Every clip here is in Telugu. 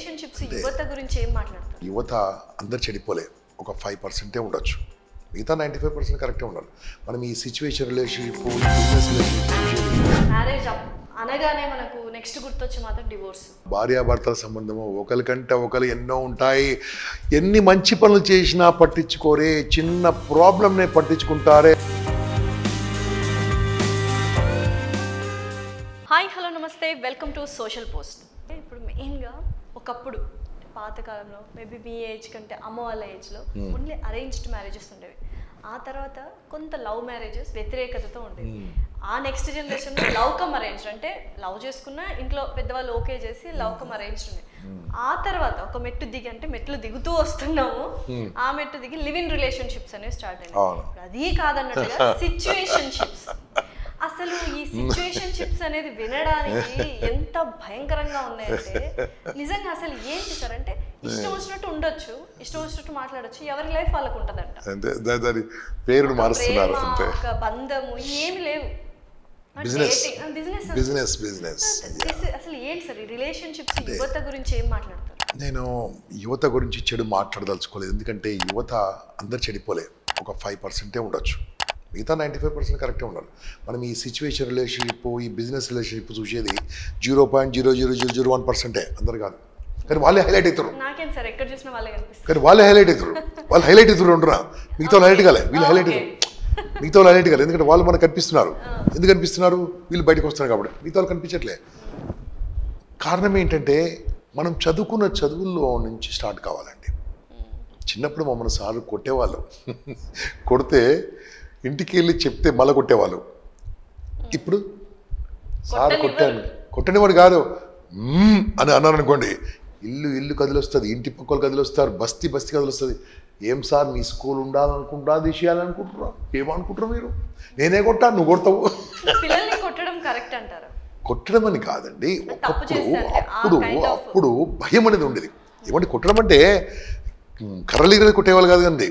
రిలేషన్షిప్స్ యువత గురించి ఏం మాట్లాడతారు? యువత అందరు చెడిపోలే, ఒక 5% ఉండొచ్చు, మిగతా 95% కరెక్టే ఉన్నారు. మనం ఈ situation relationship, business relationship, marriage అనగానే మనకు నెక్స్ట్ గుర్తొచ్చి మాత్రం డివోర్స్. భార్యాభర్తల సంబంధము ఒకరికంటే ఒకరు ఎన్నో ఉంటాయి. ఎన్ని మంచి పనులు చేసినా పట్టించుకోరే, చిన్న ప్రాబ్లంనే పట్టించుకుంటారే. హాయ్, హలో, నమస్తే, వెల్కమ్ టు సోషల్ పోస్ట్. ఇప్పుడు మెయిన్గా ఒకప్పుడు పాతకాలంలో మేబీ మీ ఏజ్ కంటే అమ్మ వాళ్ళ ఏజ్లో ఓన్లీ అరేంజ్డ్ మ్యారేజెస్ ఉండేవి. ఆ తర్వాత కొంత లవ్ మ్యారేజెస్ వ్యతిరేకతతో ఉండేవి. ఆ next generation love come arranged, అంటే లవ్ చేసుకున్న ఇంట్లో పెద్దవాళ్ళు ఓకే చేసి లవ్ కమ్ అరేంజ్డ్ ఉంది. ఆ తర్వాత ఒక మెట్టు దిగి, అంటే మెట్లు దిగుతూ వస్తున్నాము, ఆ మెట్టు దిగి లివ్ ఇన్ రిలేషన్షిప్స్ అనేవి స్టార్ట్ అయినాయి. అది కాదన్నట్టుగా సిచ్యువేషన్షిప్స్. అసలు ఈ సిచ్యువేషన్షిప్స్ అనేది వినడానికి ఎంత భయంకరంగా ఉన్నాయంటే నిజంగా అసలు ఏంటి సార్ అంటే ఇష్టం వచ్చినట్టు ఉండొచ్చు, ఇష్టం వచ్చినట్టు మాట్లాడొచ్చు, ఎవరి లైఫ్ వాళ్ళకు ఉంటదంట. పేరును మారుస్తున్నారు, ఒక బంధము ఏమి లేవు. అసలు ఏంటి సార్ ఈ రిలేషన్షిప్స్ యువత గురించి ఏం మాట్లాడతారు? నేను యువత గురించి చెడు మాట్లాడదలుచుకోలేదు, ఎందుకంటే యువత అందరు చెడిపోలే, ఒక 5% ఉండొచ్చు, మిగతా 95% కరెక్టే ఉన్నారు. మనం ఈ సిచ్యువేషన్ రిలేషన్షిప్, ఈ బిజినెస్ రిలేషన్షిప్ చూసేది 0.00001% అందరు కాదు, కానీ వాళ్ళే హైలైట్ అవుతారు. నాకేం సార్ ఎక్కడ చూసినా వాళ్ళే కనిపిస్తారు, కానీ వాళ్ళే హైలైట్ అవుతారు. వాళ్ళు హైలైట్ అవుతారు ఉంటున్నా, మిగతా వాళ్ళు హైలైట్ కాలే, వీళ్ళు హైలైట్ అవుతారు. మిగతా వాళ్ళు హైలైట్ కాలే, ఎందుకంటే వాళ్ళు మనకు కనిపిస్తున్నారు. ఎందుకు కనిపిస్తున్నారు? వీళ్ళు బయటకు వస్తున్నారు కాబట్టి. మిగతా వాళ్ళు కనిపించట్లే. కారణం ఏంటంటే మనం చదువుకున్న చదువుల్లో నుంచి స్టార్ట్ కావాలండి. చిన్నప్పుడు మమ్మల్ని సార్లు కొట్టేవాళ్ళు, కొడితే ఇంటికి వెళ్ళి చెప్తే మళ్ళీ కొట్టేవాళ్ళు. ఇప్పుడు సార్ కొట్టనివాడు కాదు అని అన్నారు అనుకోండి, ఇల్లు కదిలొస్తుంది, ఇంటి పక్కలు కదిలొస్తారు, బస్తీ కదిలొస్తుంది. ఏం సార్ మీ స్కూల్ ఉండాలనుకుంటా, అది చేయాలనుకుంటున్నా, ఏమనుకుంటారు మీరు? నేనే కొట్టా, నువ్వు కొడతావు. కొట్టడం అని కాదండి, అప్పుడు భయం అనేది ఉండేది. ఏమంటే కొట్టడం అంటే కర్రలీగలు కొట్టేవాళ్ళు కాదు కండి.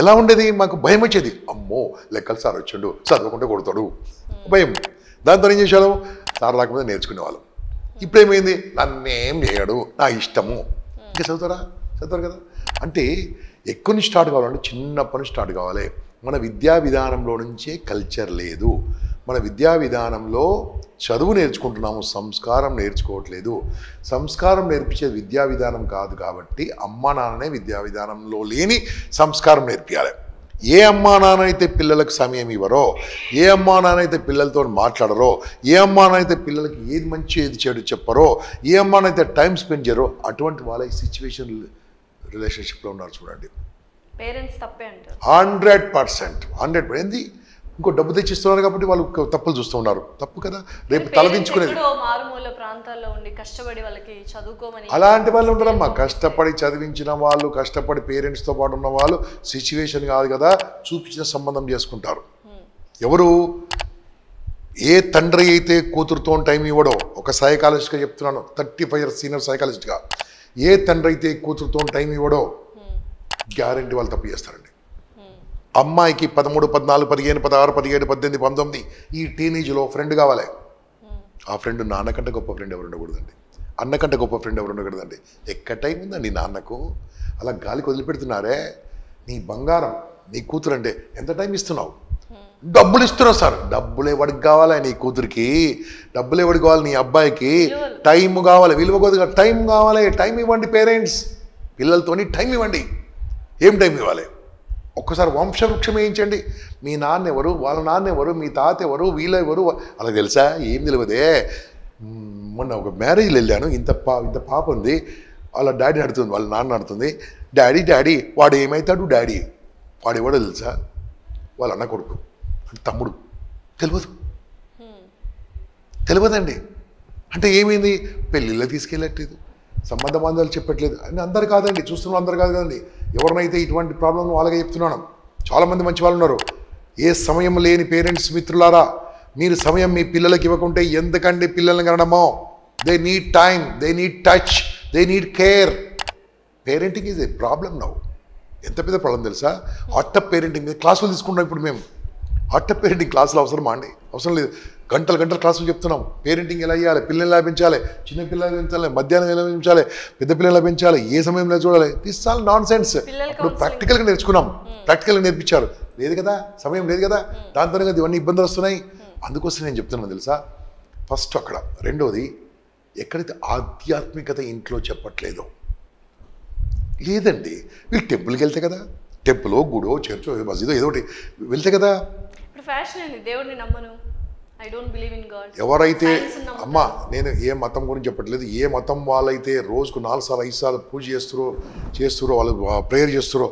ఎలా ఉండేది? మాకు భయం వచ్చేది. అమ్మో లెక్కలు సార్ వచ్చాడు, చదవకుంటే కొడతాడు, భయం. దాంతో ఏం చేసేవాళ్ళం? సార్ రాకపోతే నేర్చుకునేవాళ్ళం. ఇప్పుడు ఏమైంది? నన్నేం చేయడు, నా ఇష్టము. ఇంకా చదువుతారు కదా. అంటే ఎక్కువ నుంచి స్టార్ట్ కావాలంటే చిన్నప్పటి నుంచి స్టార్ట్ కావాలి. మన విద్యా విధానంలో నుంచే కల్చర్ లేదు. మన విద్యా విధానంలో చదువు నేర్చుకుంటున్నాము, సంస్కారం నేర్చుకోవట్లేదు. సంస్కారం నేర్పించేది విద్యా విధానం కాదు కాబట్టి అమ్మా నాన్ననే విద్యా విధానంలో లేని సంస్కారం నేర్పించాలి. ఏ అమ్మా నాన్న అయితే పిల్లలకు సమయం ఇవ్వరో, ఏ అమ్మా నాన్న అయితే పిల్లలతో మాట్లాడరో, ఏ అమ్మా నాన్న అయితే పిల్లలకి ఏది మంచి ఏది చెడు చెప్పరో, ఏ అమ్మా నాన్న అయితే టైం స్పెండ్ చేయరో, అటువంటి వాళ్ళ ఈ సిచ్యువేషన్ రిలేషన్షిప్లో ఉన్నారు. చూడండి, పేరెంట్స్ తప్పే అంటారు. 100% ఏంది? ఇంకో డబ్బు తెచ్చిస్తున్నారు కాబట్టి వాళ్ళు తప్పులు చూస్తూ ఉన్నారు. తప్పు కదా. రేపు తలదించుకునేది మారుమూల ప్రాంతాల్లో ఉండి కష్టపడి వాళ్ళకి చదువుకోమని అలాంటి వాళ్ళు ఉంటారమ్మా. కష్టపడి చదివించిన వాళ్ళు, కష్టపడి పేరెంట్స్తో పాటు ఉన్న వాళ్ళు సిచ్యువేషన్ కాదు కదా చూపించిన సంబంధం చేసుకుంటారు. ఎవరు? ఏ తండ్రి అయితే కూతురుతో టైం ఇవ్వడో, ఒక సైకాలజిస్ట్గా చెప్తున్నాను, 35 years సీనియర్ సైకాలజిస్ట్గా, ఏ తండ్రి అయితే కూతురుతో టైం ఇవ్వడో గ్యారంటీ వాళ్ళు తప్పు చేస్తారండి. అమ్మాయికి 13, 14, 15, 16, 17, 18, 19 ఈ టీనేజ్లో ఫ్రెండ్ కావాలి. ఆ ఫ్రెండ్ నాన్నకంటే గొప్ప ఫ్రెండ్ ఎవరు ఉండకూడదండి, అన్నకంటే గొప్ప ఫ్రెండ్ ఎవరు ఉండకూడదండి. ఎక్కడ టైం ఉందండి నాన్నకు? అలా గాలికి వదిలిపెడుతున్నారే. నీ బంగారం, నీ కూతురు అంటే ఎంత టైం ఇస్తున్నావు? డబ్బులు ఇస్తున్నావు సార్. డబ్బులు ఎవరికి కావాలి? నీ కూతురికి డబ్బులు ఎవరికి కావాలి? నీ అబ్బాయికి టైం కావాలి, విలువ కొద్దిగా టైం కావాలి. టైం ఇవ్వండి పేరెంట్స్, పిల్లలతోని టైం ఇవ్వండి. ఏం టైం ఇవ్వాలి? ఒక్కసారి వంశవృక్షం వేయించండి. మీ నాన్న ఎవరు, వాళ్ళ నాన్న ఎవరు, మీ తాత ఎవరు, వీళ్ళ ఎవరు, అలా తెలుసా? ఏం తెలియదే. మొన్న ఒక మ్యారేజ్లో వెళ్ళాను, ఇంత పాప ఉంది, వాళ్ళ డాడీ అడుగుతుంది, వాళ్ళ నాన్న అడుగుతుంది, డాడీ వాడు ఏమవుతాడు డాడీ? వాడు ఎవడో తెలుసా? వాళ్ళ అన్న కొడుకు, తమ్ముడు. తెలియదండి. అంటే ఏమైంది? పెళ్ళిళ్ళో తీసుకెళ్ళట్లేదు, సంబంధ బాంధాలు చెప్పట్లేదు అని. అందరు కాదండి, చూస్తున్నాం, అందరు కాదు కదండి. ఎవరినైతే ఇటువంటి ప్రాబ్లం వాళ్ళగా చెప్తున్నాను. చాలామంది మంచి వాళ్ళు ఉన్నారు. ఏ సమయం లేని పేరెంట్స్ మిత్రులారా, మీరు సమయం మీ పిల్లలకి ఇవ్వకుంటే ఎందుకండి పిల్లల్ని కనడమో? They need time, they need touch, they need care. Parenting is a problem now. ఎంత పెద్ద ప్రాబ్లం తెలుసా? ఆర్ట్ ఆఫ్ పేరెంటింగ్ క్లాసులు తీసుకుంటాం ఇప్పుడు మేము. ఆర్ట్ ఆఫ్ పేరెంటింగ్ క్లాసులు అవసరమా అండి? అవసరం లేదు. గంటలు గంటలు క్లాసులు చెప్తున్నాం. పేరెంటింగ్ ఎలా చేయాలి, పిల్లలు ఎలా పెంచాలి, చిన్న పిల్లలు పెంచాలి, మధ్యాహ్నం ఎలా పెంచాలి, పెద్ద పిల్లలు పెంచాలి, ఏ సమయంలో చూడాలి, దిస్ ఆల్ నాన్ సెన్స్. ఇప్పుడు ప్రాక్టికల్గా నేర్చుకున్నాం, ప్రాక్టికల్గా నేర్పించారు. లేదు కదా, సమయం లేదు కదా, దాంతోనే కదా ఇవన్నీ ఇబ్బందులు వస్తున్నాయి. అందుకోసం నేను చెప్తున్నాను తెలుసా, ఫస్ట్ అక్కడ. రెండోది, ఎక్కడైతే ఆధ్యాత్మికత ఇంట్లో చెప్పట్లేదో, లేదండి వీళ్ళు టెంపుల్కి వెళ్తే కదా, టెంపులో గుడో చర్చో మసీదో ఏదో ఒకటి వెళ్తే కదా. ఇప్పుడు ఫ్యాషన్ ఏంది, దేవుడిని నమ్మను, I don't believe in God. ఎవరైతే అమ్మ, నేను ఏ మతం గురించి చెప్పట్లేదు, ఏ మతం వాళ్ళైతే రోజుకు 4 సార్లు 5 సార్లు పూజ చేస్తురో వాళ్ళు ప్రేయర్ చేస్తురో,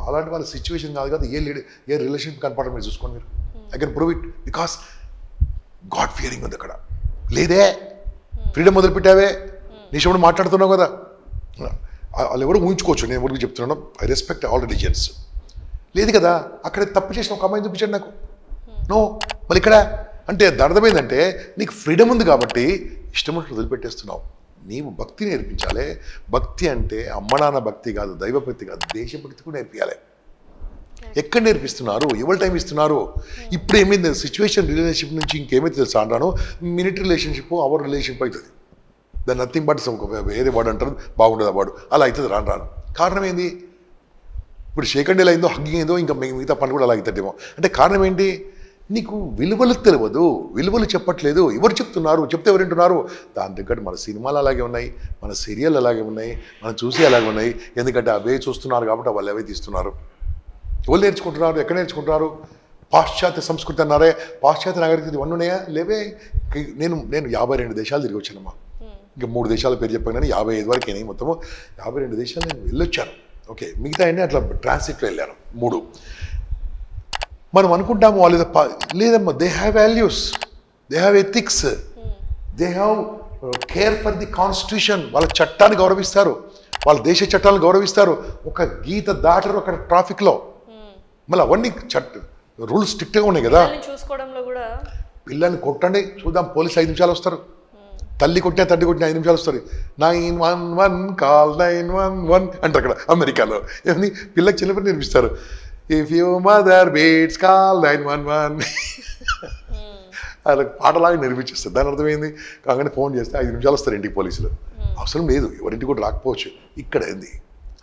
అలాంటి వాళ్ళ సిచ్యువేషన్ కాదు కదా, ఏ రిలేషన్ కనపడడం మీరు చూసుకోండి. మీరు I can prove it, because God Fearing ఉంది అక్కడ. లేదే, ఫ్రీడమ్ మొదలుపెట్టావే, నిషముడు మాట్లాడుతున్నావు కదా, వాళ్ళు ఎవరు ఊహించుకోవచ్చు. నేను ఎవరికి చెప్తున్నాను, ఐ రెస్పెక్ట్ ఆల్ రిలీజియన్స్. లేదు కదా, అక్కడ తప్పు చేసిన ఒక అమ్మాయిని చూపించాడు నాకు. నో, మళ్ళీ ఇక్కడ అంటే అర్థమైందంటే నీకు ఫ్రీడమ్ ఉంది కాబట్టి ఇష్టం ఉన్నట్టు వదిలిపెట్టేస్తున్నావు. నీవు భక్తి నేర్పించాలి. భక్తి అంటే అమ్మ నాన్న భక్తి కాదు, దైవభక్తి కాదు, దేశభక్తి కూడా నేర్పించాలి. ఎక్కడ నేర్పిస్తున్నారు, ఎవరు టైం ఇస్తున్నారు? ఇప్పుడు ఏమైంది, సిచ్యువేషన్ రిలేషన్షిప్ నుంచి ఇంకేమైతే తెలుసా అంటాను, మినిట్ రిలేషన్షిప్ అవర్ రిలేషన్షిప్ అవుతుంది. దాన్ని నథింగ్ బట్ వేరే వాడు అంటారు, బాగుండదు వాడు, అలా అవుతుంది రాను. కారణం ఏంది? ఇప్పుడు షేకండ్ ఎలా అయిందో, హగ్గింగ్ అయిందో, ఇంకా మిగతా పని కూడా అలా అవుతుందేమో. అంటే కారణం ఏంటి? నీకు విలువలు తెలియదు, విలువలు చెప్పట్లేదు. ఎవరు చెప్తున్నారు, చెప్తే ఎవరు వింటున్నారు? దాని తగ్గట్టు మన సినిమాలు అలాగే ఉన్నాయి, మన సీరియల్ అలాగే ఉన్నాయి, మనం చూసి అలాగే ఉన్నాయి. ఎందుకంటే అవే చూస్తున్నారు కాబట్టి వాళ్ళు అవే తీస్తున్నారు. ఎవరు నేర్చుకుంటున్నారు, ఎక్కడ నేర్చుకుంటున్నారు? పాశ్చాత్య సంస్కృతి అన్నారే, పాశ్చాత్య నాగరికత ఇవన్నీ ఉన్నాయా? లేవే. నేను 52 దేశాలు తిరిగి వచ్చానమ్మా. ఇంకా 3 దేశాల పేరు చెప్పాను కానీ 55 వరకు అయినాయి. మొత్తము 52 దేశాలు నేను వెళ్ళొచ్చాను. ఓకే, మిగతా అన్నీ అట్లా ట్రాన్సిట్లో వెళ్ళాను 3. మనం అనుకుంటాము వాళ్ళు లేదమ్మా, they have values, they have ethics, they have care for the constitution. వాళ్ళ చట్టాన్ని గౌరవిస్తారు, వాళ్ళ దేశ చట్టాలను గౌరవిస్తారు. ఒక గీత దాటరు అక్కడ ట్రాఫిక్లో. మళ్ళీ అవన్నీ రూల్స్ స్ట్రిక్ట్గా ఉన్నాయి కదా. చూసుకోవడంలో కూడా పిల్లల్ని కొట్టండి చూద్దాం, పోలీసు 5 నిమిషాలు వస్తారు. తల్లి కొట్టినా తండ్రి కొట్టినా 5 నిమిషాలు వస్తారు. 911 కాల్ 911 అంటారు అక్కడ అమెరికాలో. ఏమని పిల్లకి చిన్నప్పుడు నేర్పిస్తారు, if you mother beats call 911 అలా పాటలాగా నేర్పించేస్తారు. దాని అర్థమైంది, కాగానే ఫోన్ చేస్తే 5 నిమిషాలు వస్తారు ఇంటికి పోలీసులు. అవసరం లేదు, ఎవరింటికి కూడా రాకపోవచ్చు. ఇక్కడ ఏంది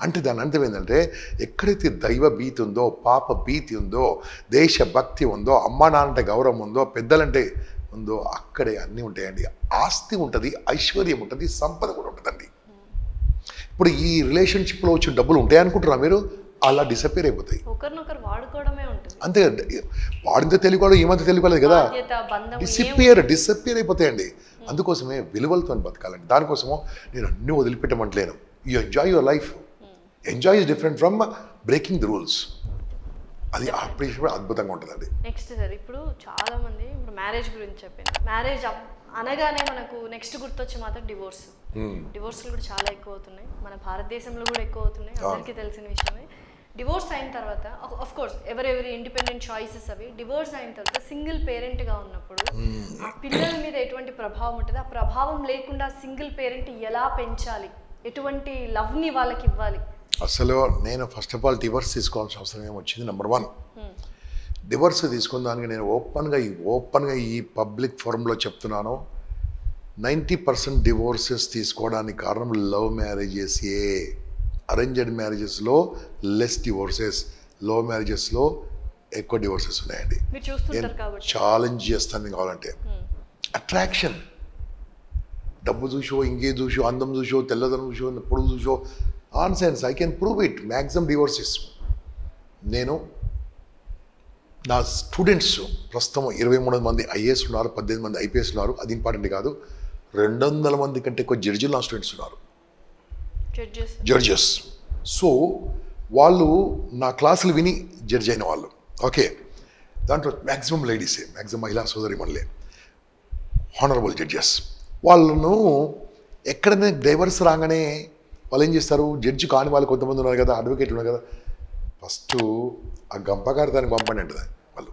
అంటే దాని అర్థం ఏంటంటే, ఎక్కడైతే దైవ భీతి ఉందో, పాప భీతి ఉందో, దేశభక్తి ఉందో, అమ్మ నాన్నంటే గౌరవం ఉందో, పెద్దలంటే ఉందో, అక్కడే అన్నీ ఉంటాయండి. ఆస్తి ఉంటుంది, ఐశ్వర్యం ఉంటుంది, సంపద కూడా ఉంటుందండి. ఇప్పుడు ఈ రిలేషన్షిప్లో వచ్చిన డబ్బులు ఉంటాయి అనుకుంటున్నా మీరు, అలా డిసప్పేర్ అయిపోతాయి. ఒకరినొకరు వాడుకోవడమే ఉంటుంది అంతే. వాడింత తెలియదు, ఏమంత తెలియలేదు కదా, డిసప్పేర్ అయిపోతాయండి. అందుకోసమే విలువలతో బతకాలండి. దానికోసమో నేను అన్నీ వదిలిపెట్టమంటలేను. You enjoy your life. Enjoy is different from breaking the rules. అది అప్రిషియేట్ అద్భుతంగా ఉంటుందండి. నెక్స్ట్ సార్, ఇప్పుడు చాలా మంది ఇప్పుడు మ్యారేజ్ గురించి చెప్పాను. మ్యారేజ్ అనగానే మనకు నెక్స్ట్ గుర్తొచ్చి మాత్రం డివోర్స్లు కూడా చాలా ఎక్కువ అవుతున్నాయి. మన భారతదేశంలో కూడా ఎక్కువ అవుతున్నాయి, అందరికీ తెలిసిన విషయమే. డివోర్స్ అయిన తర్వాత ఆఫ్ కోర్స్ ఎవరెవరి ఇండిపెండెంట్ చాయిసెస్ అవి. డివోర్స్ అయిన తర్వాత సింగిల్ పేరెంట్గా ఉన్నప్పుడు ఆ పిల్లల మీద ఎటువంటి ప్రభావం ఉంటుంది, ఆ ప్రభావం లేకుండా సింగిల్ పేరెంట్ ఎలా పెంచాలి, ఎటువంటి లవ్ని వాళ్ళకి ఇవ్వాలి? అసలు నేను ఫస్ట్ ఆఫ్ ఆల్ డివోర్స్ తీసుకోవాల్సిన అవసరం ఏమొచ్చింది? నెంబర్ 1, డివోర్స్ తీసుకున్న దానికి నేను ఓపెన్గా ఈ పబ్లిక్ ఫోరంలో చెప్తున్నాను, 90% డివోర్సెస్ తీసుకోవడానికి కారణం లవ్ మ్యారేజెస్. అరేంజ్డ్ మ్యారేజెస్లో లెస్ డివోర్సెస్, లవ్ మ్యారేజెస్లో ఎక్కువ డివోర్సెస్ ఉన్నాయండి. నేను ఛాలెంజ్ చేస్తాను కావాలంటే. అట్రాక్షన్, డబ్బు చూసో, ఇంకే చూసో, అందం చూసో, తెల్లదనం చూసో, పొడుగు చూసో, on sense I can prove it. Maximum divorces నేను నా స్టూడెంట్స్ ప్రస్తుతం 23 మంది ఐఏఎస్ ఉన్నారు, 18 మంది ఐపీఎస్ ఉన్నారు. అది ఇంపార్టెంట్ కాదు, 200 మంది కంటే ఎక్కువ జడ్జిలు నా స్టూడెంట్స్ ఉన్నారు, జడ్జెస్. సో వాళ్ళు నా క్లాసులు విని జడ్జ్ అయిన వాళ్ళు. ఓకే, దాంట్లో మ్యాక్సిమం లేడీసే, మ్యాక్సిమం మహిళా సోదరిమణులే, హానరబుల్ జడ్జెస్. వాళ్ళను ఎక్కడైనా డైవర్స్ రాగానే వాళ్ళు ఏం చేస్తారు, జడ్జి కాని వాళ్ళు కొంతమంది ఉన్నారు కదా, అడ్వకేట్ ఉన్నారు కదా, ఫస్ట్ ఆ గంపగారి దానికి పంపండి అంటది వాళ్ళు.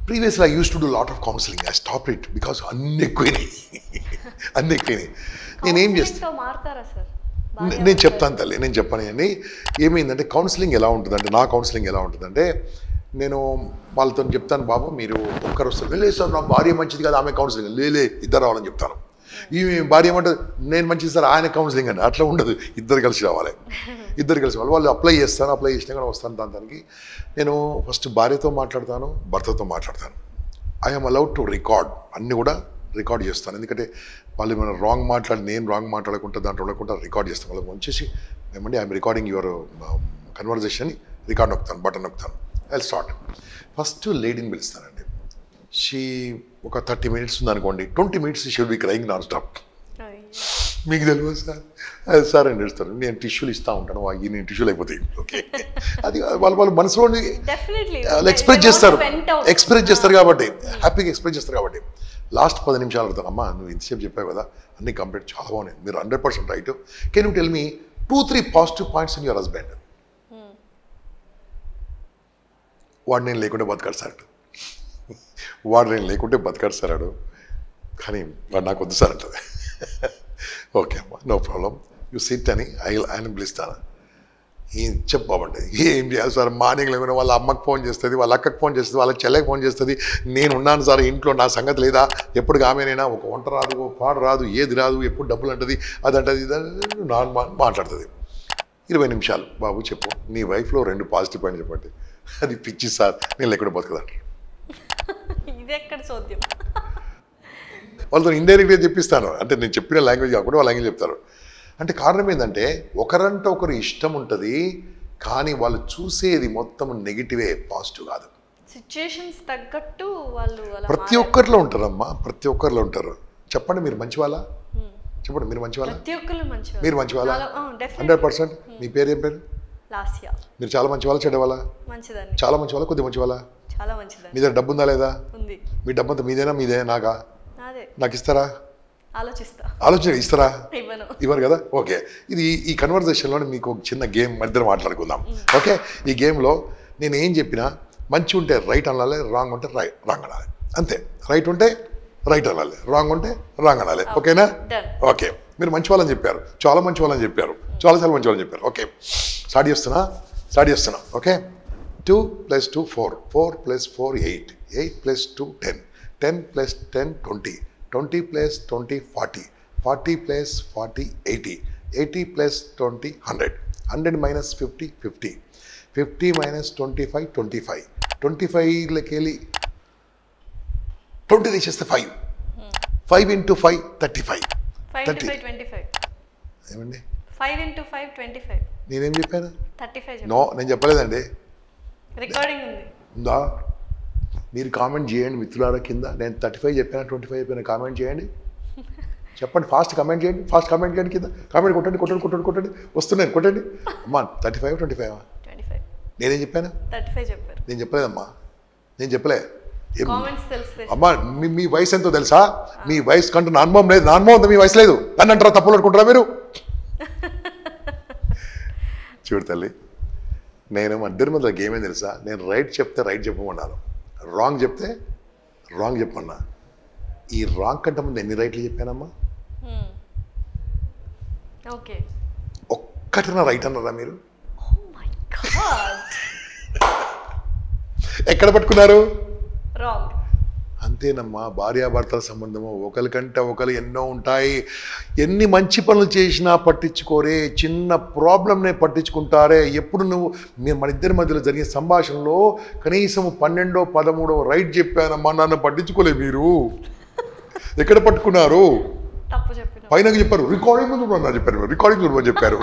Previously I use to do lot of counselling. I stop it because అన్ని ఎక్కువైనాయి. నేనేం చేస్తాను, నేను చెప్తాను తల్లి, నేను చెప్పాను. అని ఏమైందంటే కౌన్సిలింగ్ ఎలా ఉంటుందంటే, నా కౌన్సిలింగ్ ఎలా ఉంటుందంటే, నేను వాళ్ళతో చెప్తాను, బాబు మీరు ఒక్కరు వస్తారు, లేదు సార్ నా భార్య మంచిది కదా ఆమె కౌన్సిలింగ్, లేలే ఇద్దరు రావాలని చెప్తాను. ఈ భార్య ఏమంటే నేను మంచిది సార్ ఆయన కౌన్సిలింగ్ అని. అట్లా ఉండదు, ఇద్దరు కలిసి రావాలి, ఇద్దరు కలిసి రావాలి. వాళ్ళు అప్లై చేస్తాను, అప్లై చేసినా కూడా వస్తాను. దానికి నేను ఫస్ట్ భార్యతో మాట్లాడతాను, భర్తతో మాట్లాడతాను. ఐఎమ్ అలౌడ్ టు రికార్డ్, అన్నీ కూడా రికార్డ్ చేస్తాను. ఎందుకంటే వాళ్ళు ఏమైనా రాంగ్ మాట్లాడి నేను రాంగ్ మాట్లాడకుండా దాంట్లో ఉండకుండా రికార్డ్ చేస్తాను. వాళ్ళకి వచ్చేసి ఏమంటే I'm recording your conversation, record నొక్కుతాను, బటన్ నొక్కుతాను. I start. ఫస్ట్ లేడీని పిలుస్తానండి. షీ ఒక 30 minutes ఉందనుకోండి, 20 minutes she will be crying non stop. మీకు తెలియదు సార్, అది సార్ అని తెలుస్తాను. నేను టిష్యూలు ఇస్తూ ఉంటాను, నేను టిష్యూలు అయిపోతాయి. ఓకే, అది వాళ్ళు మనసులో ఎక్స్ప్రెస్ చేస్తారు కాబట్టి, హ్యాపీగా ఎక్స్ప్రెస్ చేస్తారు కాబట్టి. లాస్ట్ 10 నిమిషాలు అడుగుతాను, అమ్మా నువ్వు ఇంతసేపు చెప్పావు కదా అన్ని కంప్లీట్ చాలా బాగున్నాయి, మీరు 100% right. Can you tell me 2-3 positive points in your husband? వాడు నేను లేకుంటే బతకాడు సార్, వాడు నేను లేకుంటే బతకాడు సార్ వాడు, కానీ వాడు నాకు వద్దు సార్ అంటది. ఓకే అమ్మా, నో ప్రాబ్లం, యూ సిట్ అని ఆయన పిలుస్తాను. ఏం చెప్పమంటే ఏం చేయాలి సార్, మార్నింగ్ లేకుండా వాళ్ళ అమ్మకి ఫోన్ చేస్తుంది, వాళ్ళ అక్కకి ఫోన్ చేస్తుంది, వాళ్ళ చెల్లెకి ఫోన్ చేస్తుంది. నేను ఉన్నాను సార్ ఇంట్లో, నా సంగతి లేదా, ఎప్పుడు ఆమెనైనా ఒక వంట రాదు, ఒక పాడు రాదు, ఏది రాదు, ఎప్పుడు డబ్బులు అంటది, అది అంటది, ఇది మాట్లాడుతుంది. 20 నిమిషాలు, బాబు చెప్పు నీ వైఫ్లో 2 పాజిటివ్ పాయింట్ చెప్పండి. అది పిచ్చి సార్, నేను లేకుండా బతకదంట. ఇది ఎక్కడ చోద్యం? వాళ్ళతో ఇండైరెక్ట్గా చెప్పిస్తాను, అంటే నేను చెప్పిన లాంగ్వేజ్ కాకుండా వాళ్ళ లాంగ్వేజ్ చెప్తారు. అంటే కారణం ఏంటంటే ఒకరంటే ఒకరు ఇష్టం ఉంటుంది, కానీ వాళ్ళు చూసేది మొత్తం నెగిటివే, పాజిటివ్ కాదు. సిచ్యుయేషన్స్ తగ్గట్టు వాళ్ళు ప్రతి ఒక్కరిలో ఉంటారమ్మా, ప్రతి ఒక్కరిలో ఉంటారు. చెప్పండి మీరు మంచి వాళ్ళ, చెప్పండి మీరు మంచి వాళ్ళ, మీరు మంచి వాళ్ళ 100%. మీ పేరు ఏం పేరు? లాస్యా. మీరు చాలా మంచి వాళ్ళ, చెడ్డ వాళ్ళ? మంచిదండి. చాలా మంచి వాళ్ళ, కొద్ది మంచి వాళ్ళ? చాలా మంచిదండి. మీ దగ్గర డబ్బు ఉందా లేదా? ఉంది. మీ డబ్బు అంతా మీదే నాకా? నాదే. నాకు ఇస్తారా? ఆలోచన ఇస్తారా? ఇవ్వరు కదా. ఓకే, ఇది ఈ కన్వర్జేషన్లో మీకు ఒక చిన్న గేమ్ మధ్యలో మాట్లాడుకుందాం. ఓకే, ఈ గేమ్లో నేను ఏం చెప్పినా మంచి ఉంటే రైట్ అనాలి, రాంగ్ ఉంటే రాంగ్ అనాలి, అంతే. రైట్ ఉంటే రైట్ అనాలి, రాంగ్ ఉంటే రాంగ్ అనాలి. ఓకేనా? ఓకే, మీరు మంచి వాళ్ళని చెప్పారు, చాలా మంచి వాళ్ళని చెప్పారు, చాలా మంచి వాళ్ళని చెప్పారు. ఓకే, స్టార్ట్ చేస్తున్నా. ఓకే, 2 + 2 4, 4 + 4 8, 8 + 2 10, 10 + 10 20, 20 + 20 40, 40 + 40 80, 80 + 20 100, 100 - 50 50, 50 - 25 25, 25లోకి వెళ్ళి 20 తీసేస్తే 5, 5 × 5 35, 30. ఏమండి 5 × 5 25? నేనేం చెప్పాను? 35. నో, నేను చెప్పలేదండి. రికార్డింగ్ ఉందా? మీరు కామెంట్ చేయండి మిత్రులారా కింద. నేను 35 చెప్పాను, 25 చెప్పాను, కామెంట్ చేయండి, చెప్పండి. ఫాస్ట్ కామెంట్ చేయండి కింద. కామెంట్ కొట్టండి. వస్తున్నాను, కొట్టండి. అమ్మా 35 25? 25. నేనేం చెప్పాను? 35 చెప్పారు. నేను చెప్పలేదమ్మా, నేను చెప్పలే. అమ్మా మీ వయసు ఎంతో తెలుసా? మీ వయసు కంటే నా అనుభవం లేదు, నా అనుభవం మీ వయసు లేదు. నన్ను అంటారా, తప్పులు అనుకుంటారా మీరు? చూడు తల్లి, నేను మధ్య మధ్యలో గేమ్ ఏం తెలుసా? నేను రైట్ చెప్తే రైట్ చెప్పమన్నాను, రాంగ్ చెప్తే రాంగ్ చెప్పమన్నా. ఈ రాంగ్ కంటే ముందు ఎన్ని రైట్లు చెప్పానమ్మా? ఒక్కటినా రైట్ అన్నారా మీరు? ఎక్కడ పట్టుకున్నారు? అంతేనమ్మా, భార్యాభర్తల సంబంధము ఒకరికంటే ఒకరు ఎన్నో ఉంటాయి. ఎన్ని మంచి పనులు చేసినా పట్టించుకోరే, చిన్న ప్రాబ్లంనే పట్టించుకుంటారే. ఎప్పుడు నువ్వు మన ఇద్దరి మధ్యలో జరిగే సంభాషణలో కనీసం 12 13 రైట్ చెప్పానమ్మా, నన్ను పట్టించుకోలే మీరు. ఎక్కడ పట్టుకున్నారు? పైన చెప్పారు, రికార్డింగ్ చెప్పారు, రికార్డింగ్ చెప్పారు.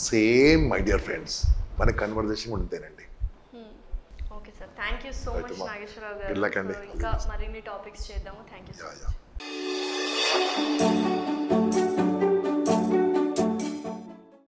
సేమ్ మై డియర్ ఫ్రెండ్స్, మన conversation ఉంటేనండి. Thank you so much Nageswararao గారు. ఇంకా మరిన్ని టాపిక్స్ చేద్దాము. Thank you so much.